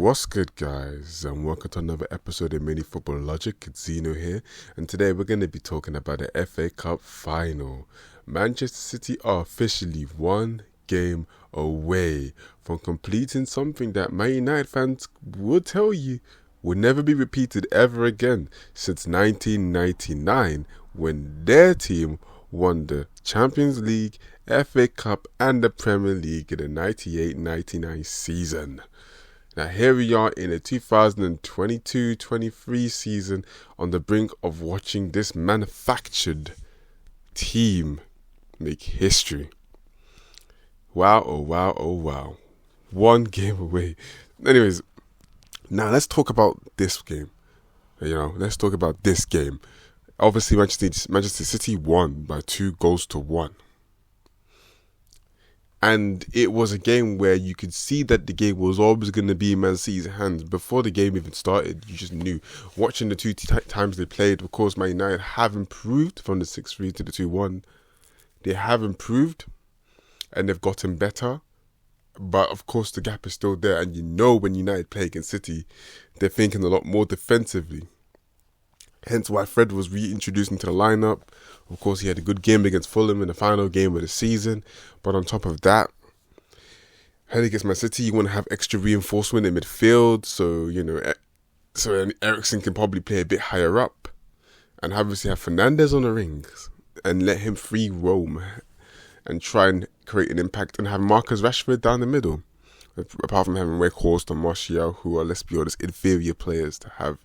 What's good, guys, and welcome to another episode of Mini Football Logic. It's Zeno here, and today we're going to be talking about the FA Cup final. Manchester City are officially one game away from completing something that Man United fans would tell you will never be repeated ever again since 1999, when their team won the Champions League, FA Cup and the Premier League in the 98-99 season. Now here we are in the 2022-23 season on the brink of watching this manufactured team make history. Wow, oh wow, oh wow. One game away. Anyways, now let's talk about this game. Let's talk about this game. Obviously, Manchester City won by 2-1. And it was a game where you could see that the game was always going to be in Man City's hands. Before the game even started, you just knew. Watching the two times they played, of course, Man United have improved from the 6-3 to the 2-1. They have improved and they've gotten better. But, of course, the gap is still there. And you know when United play against City, they're thinking a lot more defensively. Hence why Fred was reintroduced into the lineup. Of course, he had a good game against Fulham in the final game of the season. But on top of that, heading against Man City, you want to have extra reinforcement in midfield. So Eriksen can probably play a bit higher up. And obviously have Fernandes on the rings. And let him free roam. And try and create an impact. And have Marcus Rashford down the middle. Apart from having Weghorst and Martial, who are, let's be honest, inferior players to have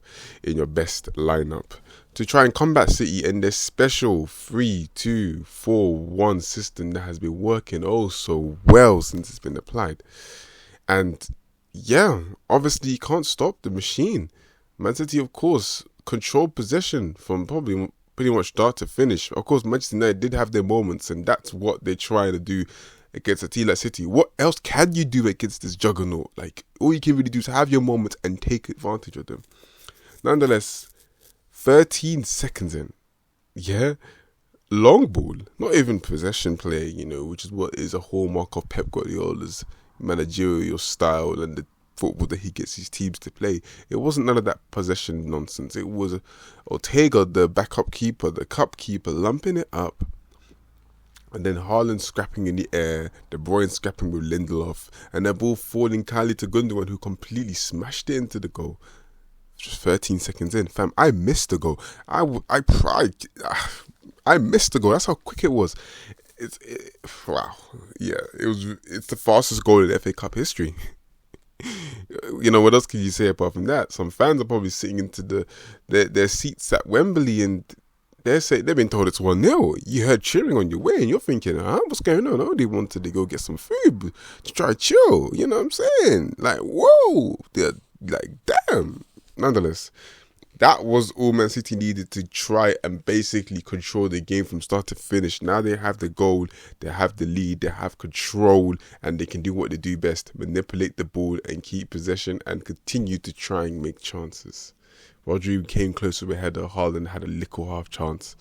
in your best lineup, to try and combat City in this special 3-2-4-1 system that has been working oh so well since it's been applied. And yeah, obviously you can't stop the machine. Man City, of course, controlled possession from probably pretty much start to finish. Of course, Manchester United did have their moments, and that's what they're trying to do against a team like City. What else can you do against this juggernaut? Like, all you can really do is have your moments and take advantage of them. Nonetheless, 13 seconds in, long ball, not even possession play, which is what is a hallmark of Pep Guardiola's managerial style and the football that he gets his teams to play. It wasn't none of that possession nonsense. It was Ortega, the backup keeper, the cup keeper, lumping it up. And then Haaland scrapping in the air, De Bruyne scrapping with Lindelof, and the ball falling kindly to Gundogan, who completely smashed it into the goal. Just 13 seconds in, fam. I missed the goal. I missed the goal. That's how quick it was. Wow. Yeah, it's the fastest goal in FA Cup history. What else can you say apart from that? Some fans are probably sitting into their seats at Wembley and they've been told it's 1-0. You heard cheering on your way and you're thinking, what's going on? Oh, they wanted to go get some food to try chill. You know what I'm saying? Like, whoa. They're like, damn. Nonetheless, that was all Man City needed to try and basically control the game from start to finish. Now they have the goal, they have the lead, they have control, and they can do what they do best. Manipulate the ball and keep possession and continue to try and make chances. Rodri came close to a header. Haaland had a little half chance.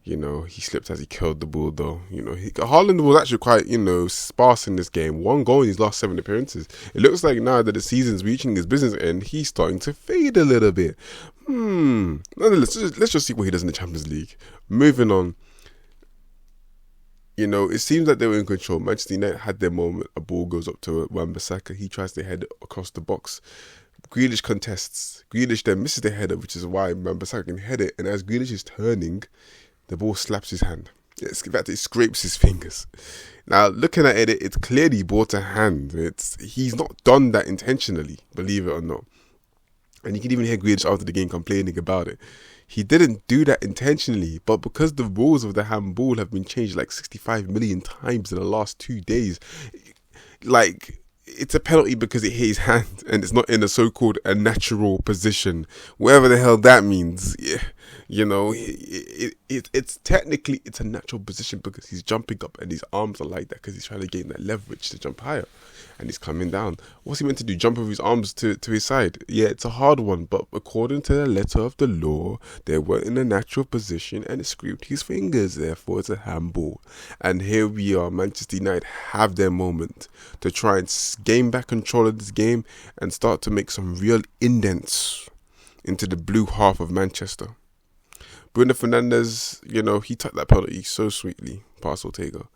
He slipped as he killed the ball though. Haaland was actually quite, sparse in this game. 1 goal in his last 7 appearances. It looks like now that the season's reaching his business end, he's starting to fade a little bit. Nonetheless, let's just see what he does in the Champions League. Moving on. It seems like they were in control. Manchester United had their moment. A ball goes up to Wan-Bissaka. He tries to head it across the box. Grealish contests. Grealish then misses the header, which is why Wan-Bissaka can head it. And as Grealish is turning, the ball slaps his hand. In fact, it scrapes his fingers. Now, looking at it, it's clearly ball to hand. He's not done that intentionally, believe it or not. And you can even hear Grealish after the game complaining about it. He didn't do that intentionally, but because the rules of the handball have been changed like 65 million times in the last 2 days, it's a penalty because it hit his hand and it's not in a so-called a natural position. Whatever the hell that means. Yeah. It's technically it's a natural position because he's jumping up and his arms are like that because he's trying to gain that leverage to jump higher, and he's coming down. What's he meant to do? Jump with his arms to his side? Yeah, it's a hard one, but according to the letter of the law, they were in a natural position and it scraped his fingers. Therefore, it's a handball. And here we are. Manchester United have their moment to try and gain back control of this game and start to make some real indents into the blue half of Manchester. Bruno Fernandes, he took that penalty so sweetly past Ortega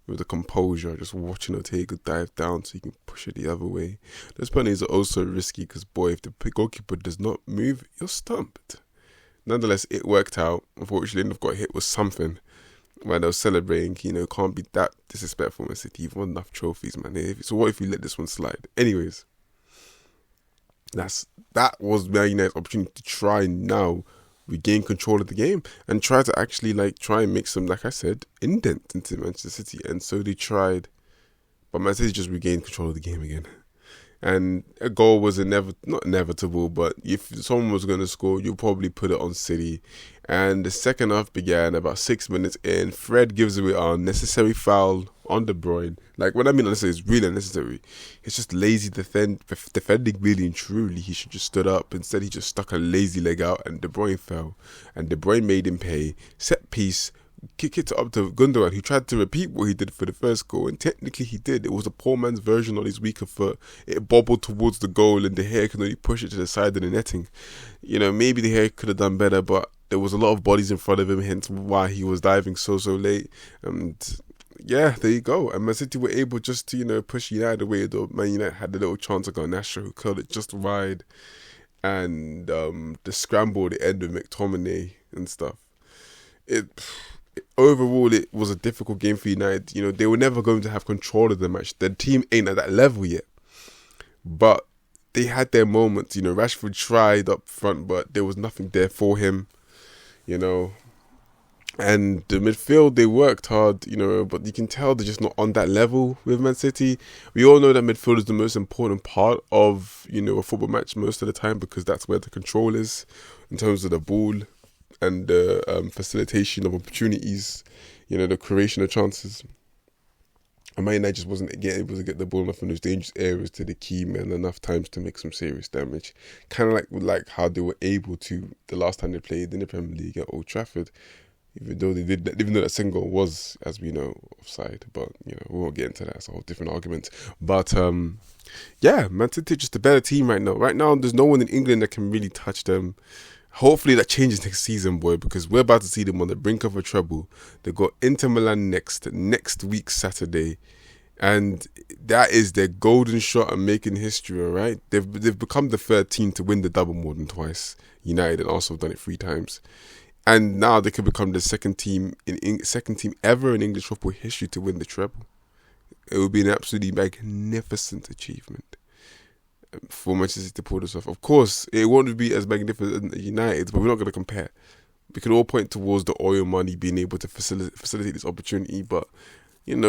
with the composure, just watching Ortega dive down so he can push it the other way. Those penalties are also risky because, boy, if the goalkeeper does not move, you're stumped. Nonetheless, it worked out. Unfortunately, Lindelof got hit with something when they were celebrating. Can't be that disrespectful, Man City. You've won enough trophies, man. So what if you let this one slide? Anyways, that was Man United's opportunity to try now regain control of the game and try to actually try and make some, like I said, indent into Manchester City. And so they tried, but Man City just regained control of the game again. And a goal was not inevitable, but if someone was going to score, you'll probably put it on City. And the second half began about 6 minutes in. Fred gives away an unnecessary foul on De Bruyne. Like, when I mean unnecessary, it's really unnecessary. It's just lazy defending, really and truly. He should just stood up. Instead, he just stuck a lazy leg out and De Bruyne fell. And De Bruyne made him pay. Set piece. Kick it up to Gundogan, who tried to repeat what he did for the first goal, and technically he did. It was a poor man's version on his weaker foot. It bobbled towards the goal, and De Gea could only push it to the side of the netting. Maybe De Gea could have done better, but there was a lot of bodies in front of him, hence why he was diving so late. And yeah, there you go. And Man City were able just to push United away, though Man United had a little chance to go Nasher, who curled it just wide, and the scramble at the end with McTominay and stuff. Overall, it was a difficult game for United. They were never going to have control of the match. Their team ain't at that level yet. But they had their moments. Rashford tried up front, but there was nothing there for him. And the midfield, they worked hard, but you can tell they're just not on that level with Man City. We all know that midfield is the most important part of, a football match most of the time because that's where the control is in terms of the ball and the facilitation of opportunities, the creation of chances. And Man United just wasn't able to get the ball enough in those dangerous areas to the key men enough times to make some serious damage. Kind of like how they were able to the last time they played in the Premier League at Old Trafford, even though that second goal was, as we know, offside. But we won't get into that. It's a whole different argument. But yeah, Man City just a better team right now. Right now, there's no one in England that can really touch them. Hopefully that changes next season, boy, because we're about to see them on the brink of a treble. They got Inter Milan next week, Saturday. And that is their golden shot at making history, all right? They've become the third team to win the double more than twice. United and also done it 3 times. And now they could become the second team ever in English football history to win the treble. It would be an absolutely magnificent achievement for Manchester City to pull this off. Of course, it won't be as magnificent as United, but we're not going to compare. We can all point towards the oil money being able to facilitate this opportunity, but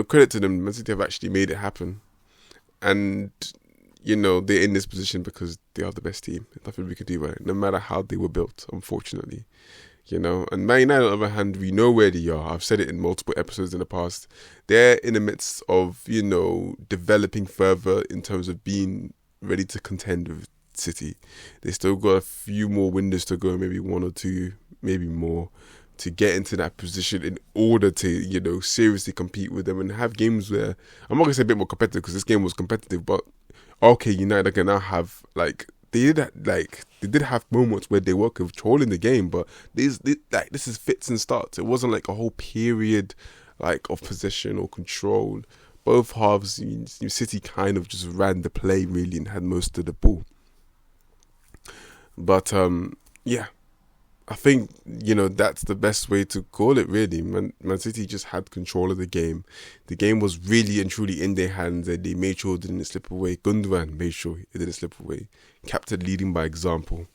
credit to them. Man City have actually made it happen, and they're in this position because they are the best team. There's nothing we can do about it, no matter how they were built. Unfortunately, And Man United, on the other hand, we know where they are. I've said it in multiple episodes in the past. They're in the midst of developing further in terms of being ready to contend with City. They still got a few more windows to go, maybe 1 or 2, maybe more, to get into that position in order to, seriously compete with them and have games where, I'm not going to say a bit more competitive because this game was competitive, but okay, United are going to have, they did have moments where they were controlling the game, but this is fits and starts. It wasn't like a whole period of possession or control. Both halves, City kind of just ran the play really and had most of the ball. But yeah, I think that's the best way to call it really. Man City just had control of the game. The game was really and truly in their hands, and they made sure it didn't slip away. Gundogan made sure it didn't slip away. Captain leading by example.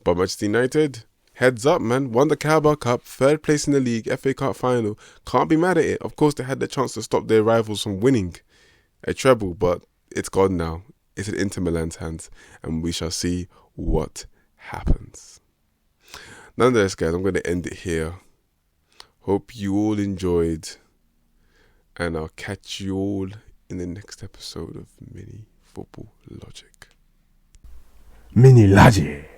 But Manchester United, heads up, man. Won the Carabao Cup, 3rd place in the league, FA Cup final. Can't be mad at it. Of course, they had the chance to stop their rivals from winning a treble, but it's gone now. It's in Inter Milan's hands, and we shall see what happens. Nonetheless, guys, I'm going to end it here. Hope you all enjoyed, and I'll catch you all in the next episode of Mini Football Logic. Mini Logic.